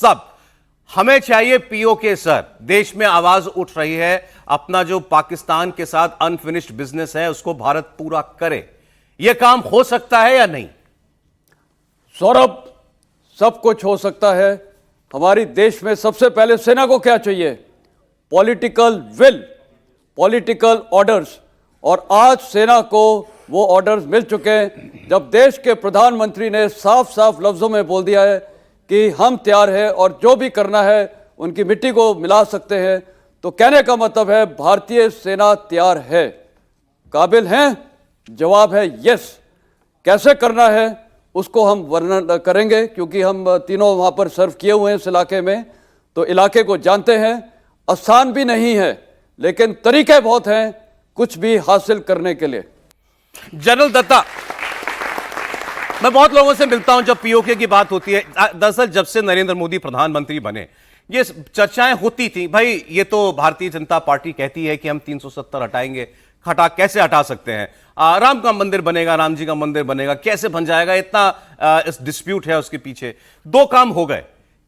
सब। हमें चाहिए पीओके सर। देश में आवाज उठ रही है, अपना जो पाकिस्तान के साथ अनफिनिश्ड बिजनेस है उसको भारत पूरा करे। यह काम हो सकता है या नहीं? सौरभ, सब कुछ हो सकता है। हमारी देश में सबसे पहले सेना को क्या चाहिए? Political will, political orders. और आज सेना को वो ऑर्डर्स मिल चुके हैं। जब देश के प्रधानमंत्री ने साफ साफ लफ्जों में बोल दिया है कि हम तैयार हैं और जो भी करना है उनकी मिट्टी को मिला सकते हैं, तो कहने का मतलब है भारतीय सेना तैयार है। काबिल हैं? जवाब है यस। कैसे करना है उसको हम वर्णन करेंगे, क्योंकि हम तीनों वहां पर सर्व किए हुए हैं इस इलाके में, तो इलाके को जानते हैं। आसान भी नहीं है, लेकिन तरीके बहुत हैं कुछ भी हासिल करने के लिए। जनरल दत्ता, मैं बहुत लोगों से मिलता हूं जब पीओके की बात होती है। दरअसल जब से नरेंद्र मोदी प्रधानमंत्री बने ये चर्चाएं होती थी, भाई ये तो भारतीय जनता पार्टी कहती है कि हम 370 हटाएंगे। कैसे हटा सकते हैं? राम का मंदिर बनेगा, राम जी का मंदिर बनेगा, कैसे बन जाएगा? इतना इस डिस्प्यूट है उसके पीछे। दो काम हो गए,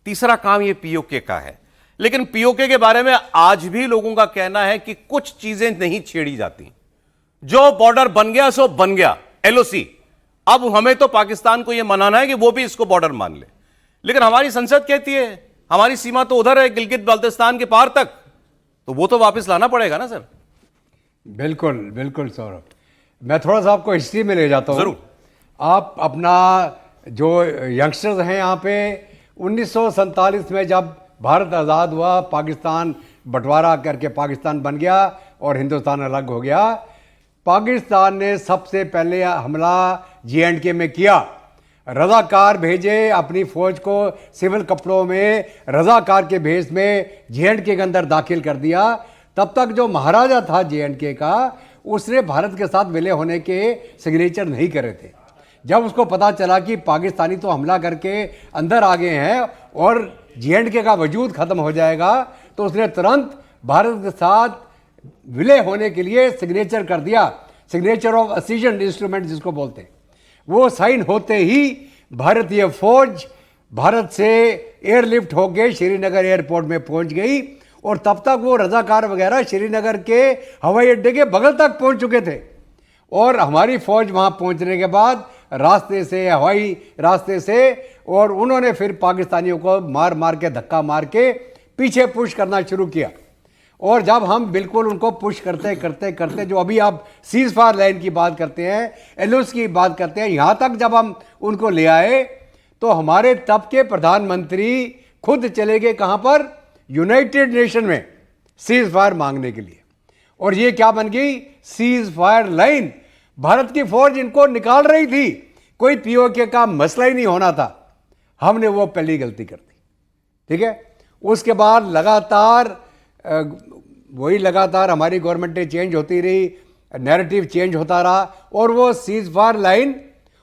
तीसरा काम ये पीओके का है। लेकिन पीओके के बारे में आज भी लोगों का कहना है कि कुछ चीजें नहीं छेड़ी जाती। जो बॉर्डर बन गया सो बन गया, एलओसी। अब हमें तो पाकिस्तान को यह मनाना है कि वो भी इसको बॉर्डर मान ले। लेकिन हमारी संसद कहती है हमारी सीमा तो उधर है, गिलगित बाल्टिस्तान के पार तक, तो वो तो वापस लाना पड़ेगा ना सर। बिल्कुल बिल्कुल सौरभ, मैं थोड़ा सा आपको हिस्ट्री में ले जाता हूँ। जरूर। आप अपना जो यंगस्टर्स हैं यहाँ पे 1947 में जब भारत आज़ाद हुआ, पाकिस्तान बंटवारा करके पाकिस्तान बन गया और हिंदुस्तान अलग हो गया। पाकिस्तान ने सबसे पहले हमला J&K में किया। रज़ाकार भेजे अपनी फौज को सिविल कपड़ों में, रज़ाकार के भेष में J&K के अंदर दाखिल कर दिया। तब तक जो महाराजा था J&K का, उसने भारत के साथ विलय होने के सिग्नेचर नहीं करे थे। जब उसको पता चला कि पाकिस्तानी तो हमला करके अंदर आ गए हैं और J&K का वजूद खत्म हो जाएगा, तो उसने तुरंत भारत के साथ विलय होने के लिए सिग्नेचर कर दिया। सिग्नेचर ऑफ असीजन इंस्ट्रूमेंट जिसको बोलते हैं, वो साइन होते ही भारतीय फौज भारत से एयरलिफ्ट होकर श्रीनगर एयरपोर्ट में पहुंच गई। और तब तक वो रज़ाकार वगैरह श्रीनगर के हवाई अड्डे के बगल तक पहुंच चुके थे। और हमारी फौज वहां पहुंचने के बाद रास्ते से, हवाई रास्ते से, और उन्होंने फिर पाकिस्तानियों को मार मार के, धक्का मार के पीछे पुश करना शुरू किया। और जब हम बिल्कुल उनको पुश करते करते करते, जो अभी आप सीज फायर लाइन की बात करते हैं, एलओसी की बात करते हैं, यहाँ तक जब हम उनको ले आए, तो हमारे तब के प्रधानमंत्री खुद चले गए कहाँ पर? यूनाइटेड नेशन में सीज फायर मांगने के लिए। और ये क्या बन गई? Cease fire line. भारत की फौज इनको निकाल रही थी, कोई पीओके का मसला ही नहीं होना था। हमने वो पहली गलती कर दी, ठीक है। उसके बाद लगातार हमारी गवर्नमेंटें चेंज होती रही, नैरेटिव चेंज होता रहा, और वो सीज फायर लाइन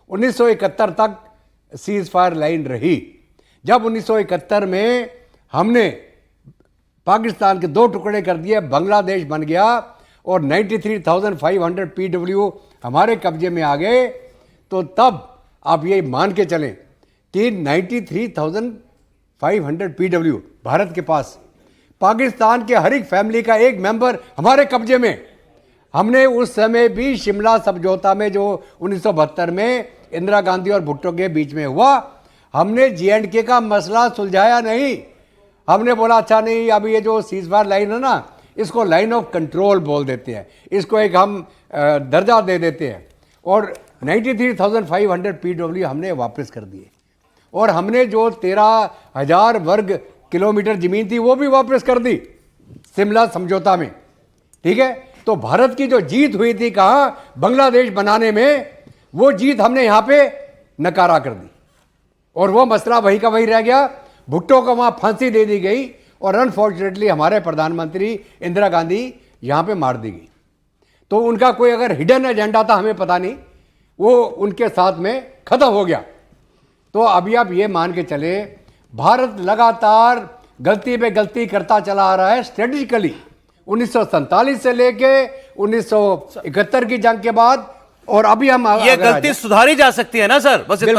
1971 तक सीज फायर लाइन रही। जब 1971 में हमने पाकिस्तान के दो टुकड़े कर दिए, बांग्लादेश बन गया और 93,500 PW हमारे कब्जे में आ गए, तो तब आप ये मान के चलें कि 93,500 PW भारत के पास, पाकिस्तान के हर एक फैमिली का एक मेंबर हमारे कब्जे में। हमने उस समय भी शिमला समझौता में जो 1972 में इंदिरा गांधी और भुट्टो के बीच में हुआ, हमने J&K का मसला सुलझाया नहीं। हमने बोला अच्छा नहीं, अभी ये जो सीज फायर लाइन है ना, इसको लाइन ऑफ कंट्रोल बोल देते हैं, इसको एक हम दर्जा दे देते हैं। और 93,500 PW हमने वापस कर दिए। और हमने जो 13,000 वर्ग किलोमीटर जमीन थी वो भी वापस कर दी शिमला समझौता में, ठीक है। तो भारत की जो जीत हुई थी कहाँ? बांग्लादेश बनाने में, वो जीत हमने यहाँ पे नकारा कर दी। और वो मसला वही का वही रह गया। भुट्टो को वहाँ फांसी दे दी गई और अनफॉर्चुनेटली हमारे प्रधानमंत्री इंदिरा गांधी यहाँ पे मार दी गई। तो उनका कोई अगर हिडन एजेंडा था हमें पता नहीं, वो उनके साथ में खत्म हो गया। तो अभी आप ये मान के चले, भारत लगातार गलती पे गलती करता चला आ रहा है स्ट्रेटेजिकली। 1947 से लेके 1971 की जंग के बाद, और अभी हम ये गलती सुधारी जा सकती है ना सर, बस इतना।